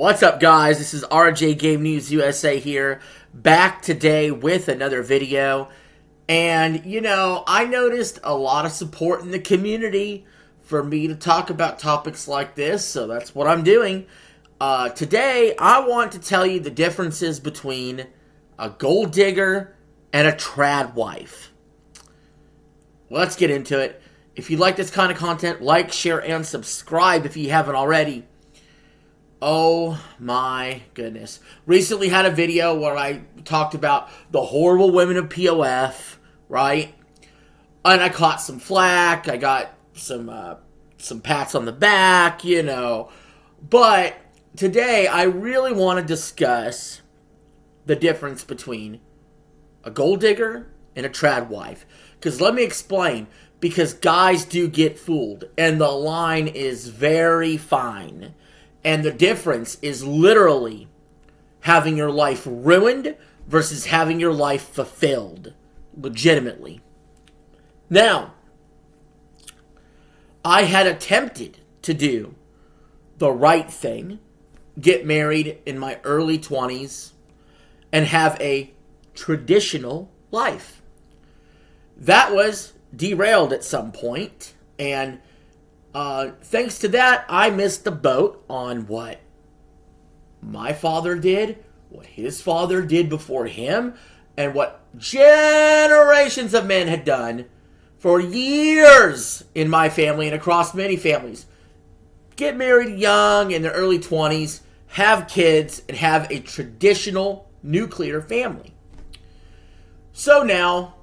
What's up, guys? This is RJ Game News USA here, back today with another video. And, I noticed a lot of support in the community for me to talk about topics like this, so that's what I'm doing. Today, I want to tell you the differences between a gold digger and a trad wife. Let's get into it. If you like this kind of content, like, share, and subscribe if you haven't already. Oh my goodness. Recently had a video where I talked about the horrible women of POF, right? And I caught some flack. I got some pats on the back, But today I really want to discuss the difference between a gold digger and a trad wife. Because let me explain. Because guys do get fooled. And the line is very fine. And the difference is literally having your life ruined versus having your life fulfilled. Legitimately. Now, I had attempted to do the right thing, get married in my early 20s, and have a traditional life. That was derailed at some point, and thanks to that, I missed the boat on what my father did, what his father did before him, and what generations of men had done for years in my family and across many families. Get married young, in their early 20s, have kids, and have a traditional nuclear family. So now,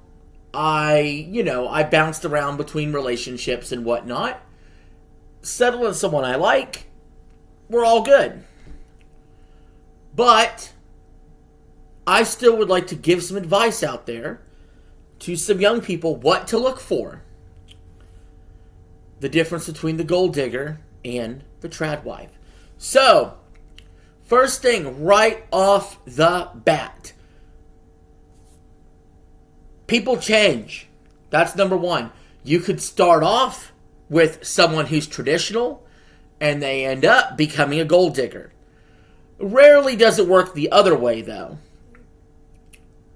I bounced around between relationships and whatnot. Settle in someone I like, we're all good. But I still would like to give some advice out there to some young people what to look for. The difference between the gold digger and the trad wife. So, first thing right off the bat. People change. That's number one. You could start off with someone who's traditional, and they end up becoming a gold digger. Rarely does it work the other way, though,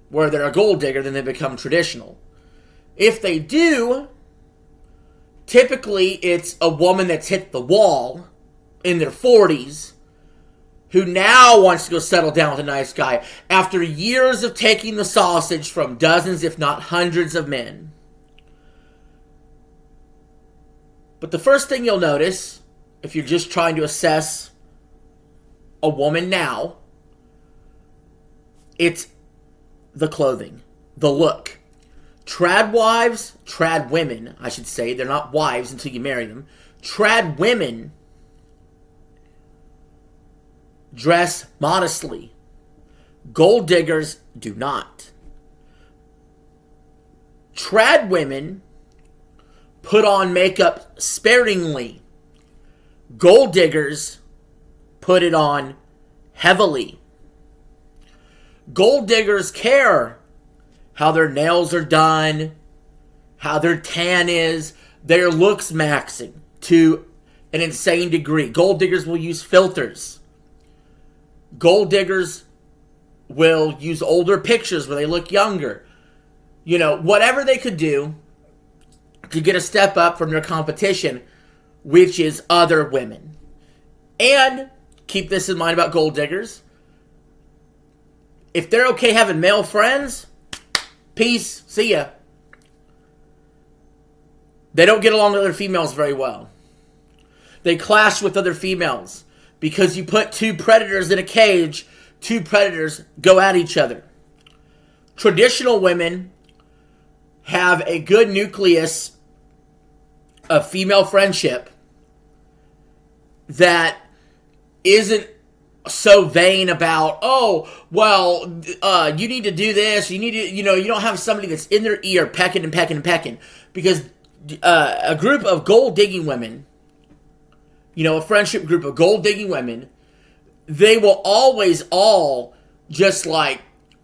where they're a gold digger, then they become traditional. If they do, typically it's a woman that's hit the wall in their 40s, who now wants to go settle down with a nice guy after years of taking the sausage from dozens, if not hundreds of men. But the first thing you'll notice, if you're just trying to assess a woman now, it's the clothing, the look. Trad women, I should say, they're not wives until you marry them. Trad women dress modestly. Gold diggers do not. Trad women put on makeup sparingly. Gold diggers put it on heavily. Gold diggers care how their nails are done, how their tan is, their looks maxing to an insane degree. Gold diggers will use filters. Gold diggers will use older pictures where they look younger. Whatever they could do to get a step up from their competition, which is other women. And keep this in mind about gold diggers. If they're okay having male friends, peace, see ya. They don't get along with other females very well. They clash with other females. Because you put two predators in a cage, two predators go at each other. Traditional women have a good nucleus of female friendship that isn't so vain about, you need to do this, you need to, you don't have somebody that's in their ear pecking and pecking and pecking. Because a group of gold digging women, a friendship group of gold digging women, they will always all just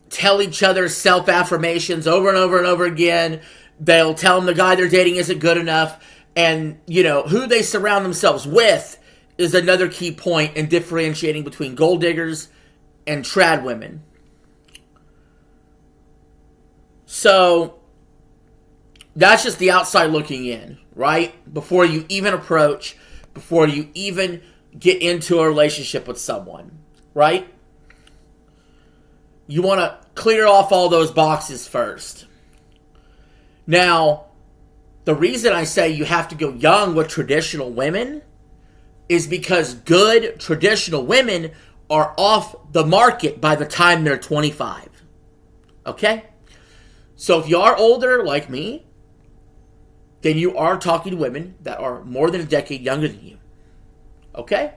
tell each other self-affirmations over and over and over again. They'll tell them the guy they're dating isn't good enough. And, who they surround themselves with is another key point in differentiating between gold diggers and trad women. So, that's just the outside looking in, right? Before you even approach, before you even get into a relationship with someone, right? You want to clear off all those boxes first. Now, the reason I say you have to go young with traditional women is because good traditional women are off the market by the time they're 25. Okay? So if you are older like me, then you are talking to women that are more than a decade younger than you. Okay?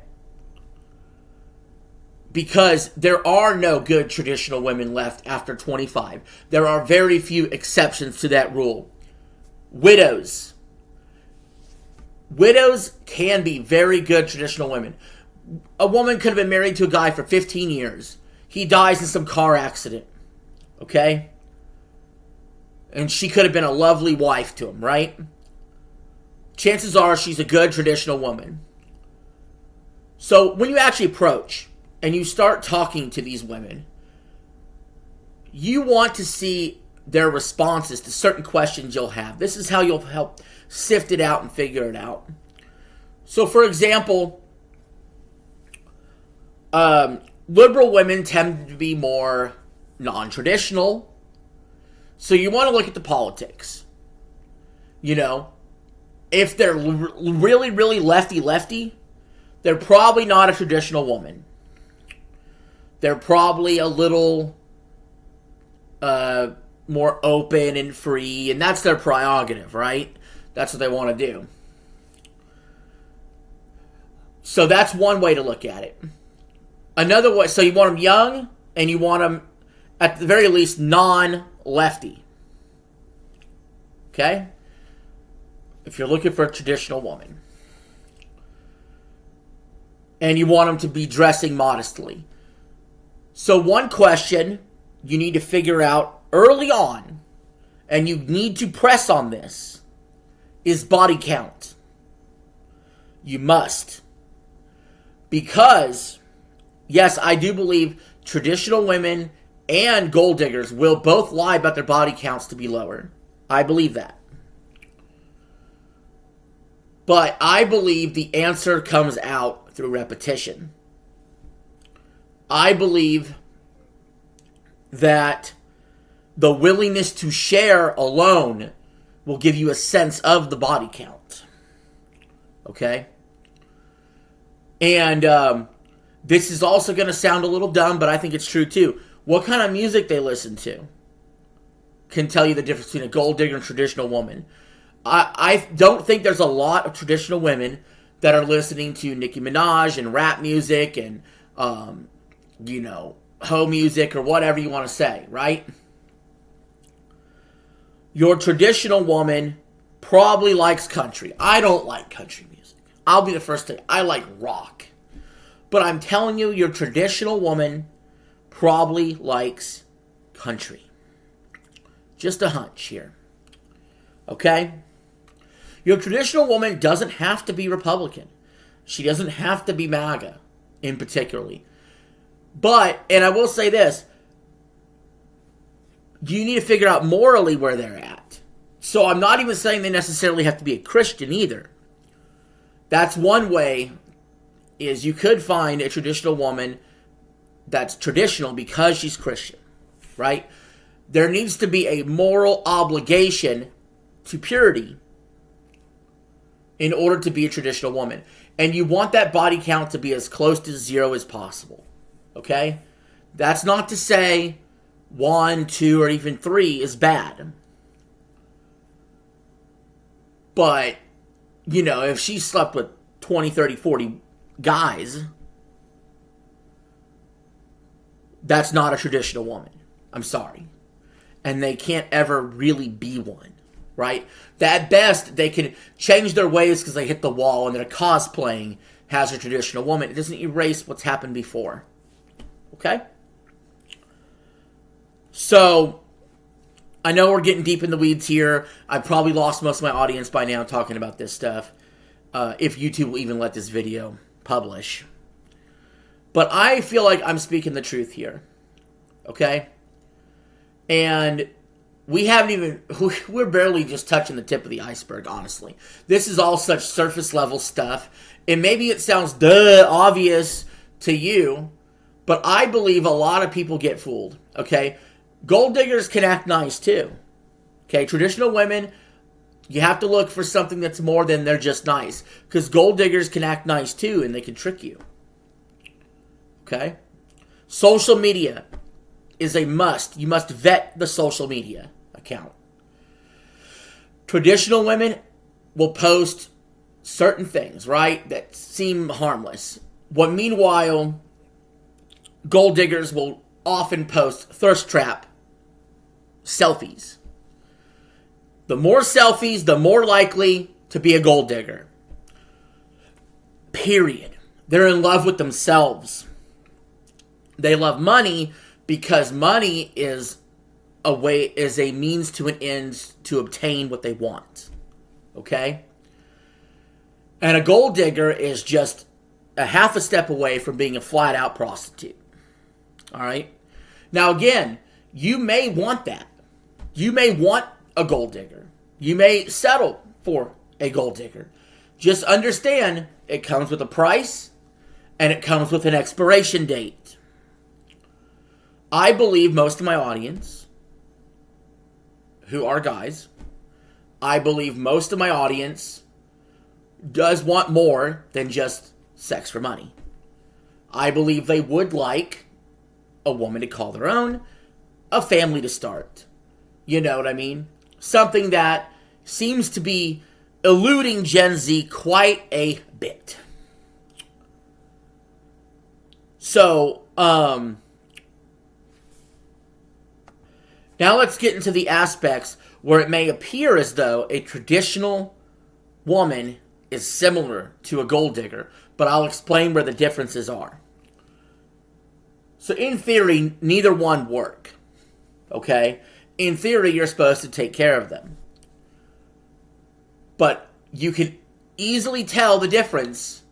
Because there are no good traditional women left after 25. There are very few exceptions to that rule. Widows. Widows can be very good traditional women. A woman could have been married to a guy for 15 years. He dies in some car accident. Okay? And she could have been a lovely wife to him, right? Chances are she's a good traditional woman. So when you actually approach and you start talking to these women, you want to see their responses to certain questions you'll have. This is how you'll help sift it out and figure it out. So, for example, liberal women tend to be more non-traditional. So you want to look at the politics. You know, if they're really, really lefty, they're probably not a traditional woman. They're probably a little more open and free, and that's their prerogative, right? That's what they want to do. So that's one way to look at it. Another way, so you want them young, and you want them, at the very least, non-lefty. Okay? If you're looking for a traditional woman. And you want them to be dressing modestly. So one question you need to figure out early on, and you need to press on this, is body count. You must. Because, yes, I do believe traditional women and gold diggers will both lie about their body counts to be lower. I believe that. But I believe the answer comes out through repetition. I believe that the willingness to share alone will give you a sense of the body count. Okay? And this is also going to sound a little dumb, but I think it's true too. What kind of music they listen to can tell you the difference between a gold digger and a traditional woman. I don't think there's a lot of traditional women that are listening to Nicki Minaj and rap music and, ho music or whatever you want to say, right? Your traditional woman probably likes country. I don't like country music. I'll be the first to say I like rock. But I'm telling you, your traditional woman probably likes country. Just a hunch here. Okay? Your traditional woman doesn't have to be Republican. She doesn't have to be MAGA, in particularly. But, and I will say this, you need to figure out morally where they're at. So I'm not even saying they necessarily have to be a Christian either. That's one way, is you could find a traditional woman that's traditional because she's Christian, right? There needs to be a moral obligation to purity in order to be a traditional woman. And you want that body count to be as close to 0 as possible. Okay? That's not to say 1, 2, or even 3 is bad. But, if she slept with 20, 30, 40 guys, that's not a traditional woman. I'm sorry. And they can't ever really be one, right? At best, they can change their ways because they hit the wall and they're cosplaying as a traditional woman. It doesn't erase what's happened before. Okay? So, I know we're getting deep in the weeds here. I've probably lost most of my audience by now talking about this stuff. If YouTube will even let this video publish. But I feel like I'm speaking the truth here. Okay? And we're barely just touching the tip of the iceberg, honestly. This is all such surface level stuff. And maybe it sounds obvious to you, but I believe a lot of people get fooled. Okay? Gold diggers can act nice too. Okay? Traditional women, you have to look for something that's more than they're just nice. Because gold diggers can act nice too, and they can trick you. Okay? Social media is a must. You must vet the social media account. Traditional women will post certain things, right, that seem harmless. Meanwhile, gold diggers will often post thirst trap selfies. The more selfies, the more likely to be a gold digger. Period. They're in love with themselves. They love money because money is a means to an end to obtain what they want. Okay? And a gold digger is just a half a step away from being a flat out prostitute. Alright? Now again, you may want that. You may want a gold digger. You may settle for a gold digger. Just understand it comes with a price and it comes with an expiration date. I believe most of my audience, who are guys, I believe most of my audience does want more than just sex for money. I believe they would like a woman to call their own, a family to start. You know what I mean? Something that seems to be eluding Gen Z quite a bit. So, now let's get into the aspects where it may appear as though a traditional woman is similar to a gold digger, but I'll explain where the differences are. So in theory, neither one work. Okay? In theory, you're supposed to take care of them. But you can easily tell the difference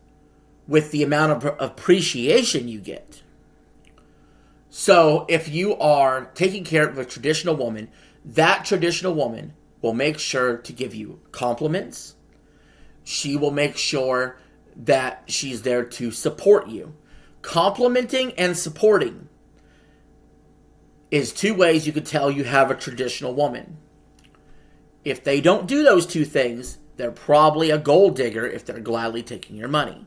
with the amount of appreciation you get. So if you are taking care of a traditional woman, that traditional woman will make sure to give you compliments. She will make sure that she's there to support you. Complimenting and supporting is two ways you could tell you have a traditional woman. If they don't do those two things, they're probably a gold digger if they're gladly taking your money.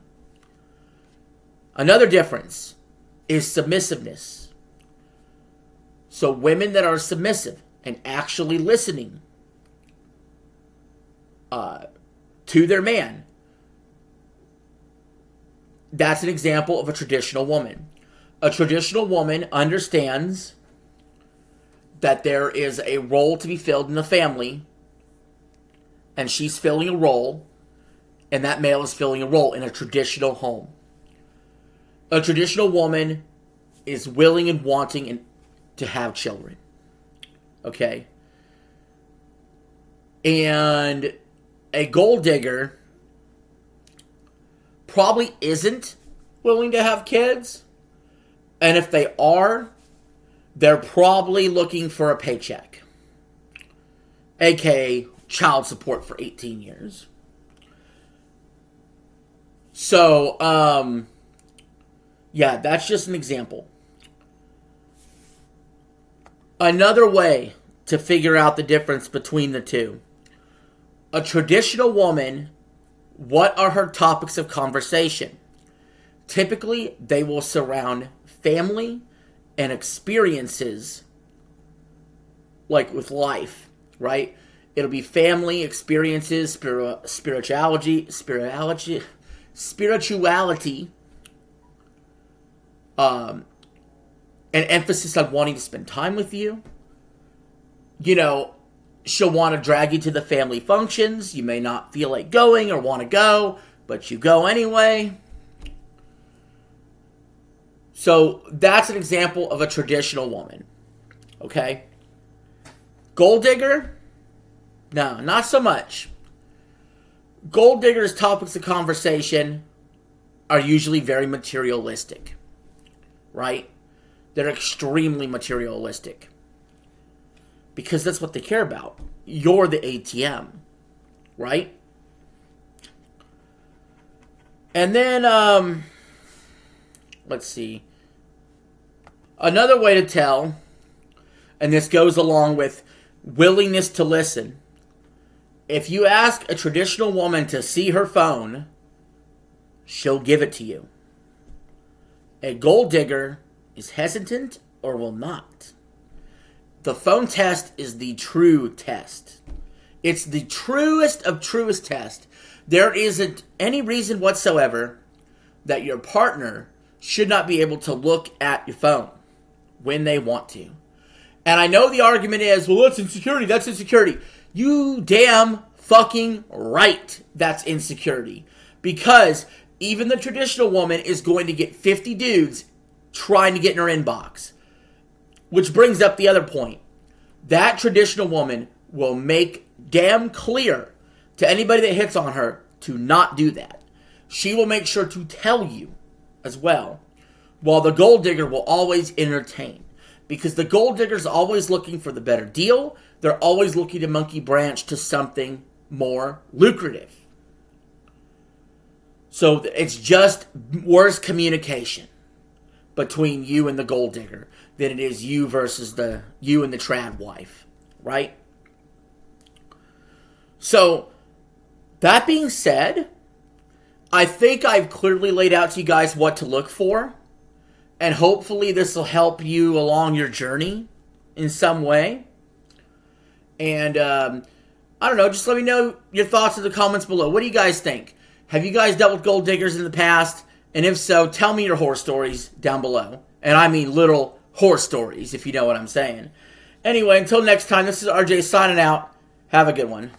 Another difference is submissiveness. So women that are submissive and actually listening to their man, that's an example of a traditional woman. A traditional woman understands that there is a role to be filled in the family, and she's filling a role, and that male is filling a role in a traditional home. A traditional woman is willing and wanting to have children. Okay? And a gold digger probably isn't willing to have kids. And if they are, they're probably looking for a paycheck. AKA child support for 18 years. So, yeah, that's just an example. Another way to figure out the difference between the two. A traditional woman, what are her topics of conversation? Typically, they will surround family and experiences, like with life, right? It'll be family, experiences, spirituality, an emphasis on wanting to spend time with you. You know, she'll want to drag you to the family functions. You may not feel like going or want to go, but you go anyway. So that's an example of a traditional woman. Okay? Gold digger? No, not so much. Gold digger's topics of conversation are usually very materialistic, right? They're extremely materialistic because that's what they care about. You're the ATM, right? And then, let's see. Another way to tell, and this goes along with willingness to listen. If you ask a traditional woman to see her phone, she'll give it to you. A gold digger is hesitant or will not. The phone test is the true test. It's the truest of truest test. There isn't any reason whatsoever that your partner should not be able to look at your phone when they want to. And I know the argument is, well, that's insecurity, that's insecurity. You damn fucking right that's insecurity. Because even the traditional woman is going to get 50 dudes trying to get in her inbox. Which brings up the other point. That traditional woman will make damn clear to anybody that hits on her to not do that. She will make sure to tell you as well. While the gold digger will always entertain. Because the gold digger's always looking for the better deal. They're always looking to monkey branch to something more lucrative. So it's just worse communication between you and the gold digger than it is you versus you and the trad wife, right? So, that being said, I think I've clearly laid out to you guys what to look for, and hopefully this will help you along your journey in some way. And, I don't know, just let me know your thoughts in the comments below. What do you guys think? Have you guys dealt with gold diggers in the past? And if so, tell me your horror stories down below. And I mean literal horror stories, if you know what I'm saying. Anyway, until next time, this is RJ signing out. Have a good one.